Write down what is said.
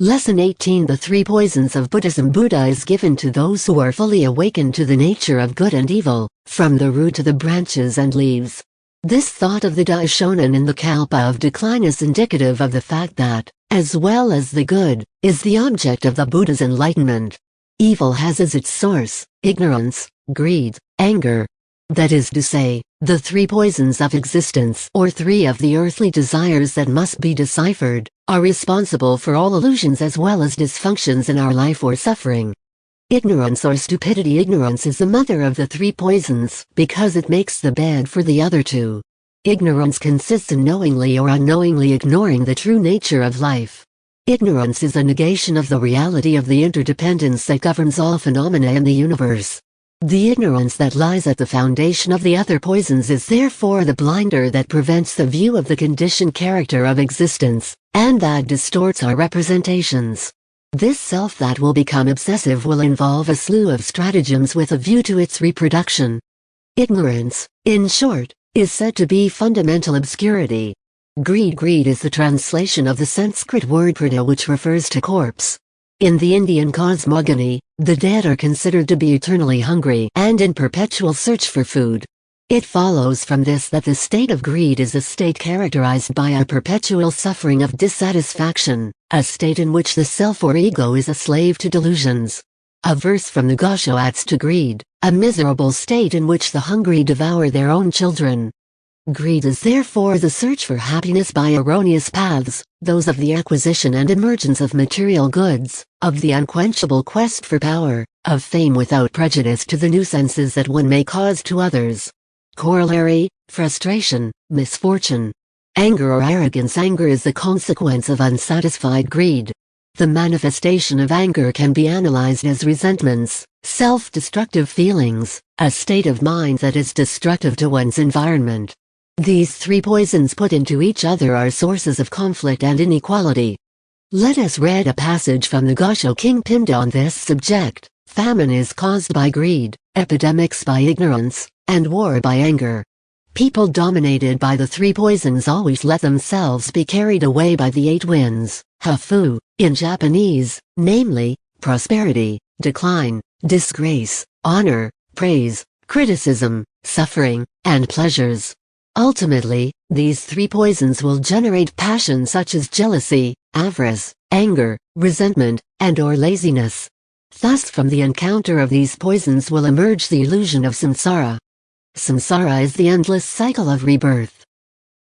Lesson 18: The three poisons of Buddhism. Buddha is given to those who are fully awakened to the nature of good and evil, from the root to the branches and leaves. This thought of the Daishonin in the kalpa of decline is indicative of the fact that, as well as the good, is the object of the Buddha's enlightenment. Evil has as its source, ignorance, greed, anger. That is to say, the three poisons of existence, or three of the earthly desires that must be deciphered, are responsible for all illusions as well as dysfunctions in our life or suffering. Ignorance or stupidity. Ignorance is the mother of the three poisons because it makes the bed for the other two. Ignorance consists in knowingly or unknowingly ignoring the true nature of life. Ignorance is a negation of the reality of the interdependence that governs all phenomena in the universe. The ignorance that lies at the foundation of the other poisons is therefore the blinder that prevents the view of the conditioned character of existence, and that distorts our representations. This self that will become obsessive will involve a slew of stratagems with a view to its reproduction. Ignorance, in short, is said to be fundamental obscurity. Greed. Greed is the translation of the Sanskrit word prana, which refers to corpse. In the Indian cosmogony, the dead are considered to be eternally hungry and in perpetual search for food. It follows from this that the state of greed is a state characterized by a perpetual suffering of dissatisfaction, a state in which the self or ego is a slave to delusions. A verse from the Gosho adds to greed, a miserable state in which the hungry devour their own children. Greed is therefore the search for happiness by erroneous paths, those of the acquisition and emergence of material goods, of the unquenchable quest for power, of fame without prejudice to the nuisances that one may cause to others. Corollary: frustration, misfortune. Anger or arrogance. Anger is the consequence of unsatisfied greed. The manifestation of anger can be analyzed as resentments, self-destructive feelings, a state of mind that is destructive to one's environment. These three poisons put into each other are sources of conflict and inequality. Let us read a passage from the Gosho King Pinda on this subject. Famine is caused by greed, epidemics by ignorance, and war by anger. People dominated by the three poisons always let themselves be carried away by the eight winds, hafu, in Japanese, namely, prosperity, decline, disgrace, honor, praise, criticism, suffering, and pleasures. Ultimately, these three poisons will generate passion such as jealousy, avarice, anger, resentment, and/or laziness. Thus from the encounter of these poisons will emerge the illusion of samsara. Samsara is the endless cycle of rebirth.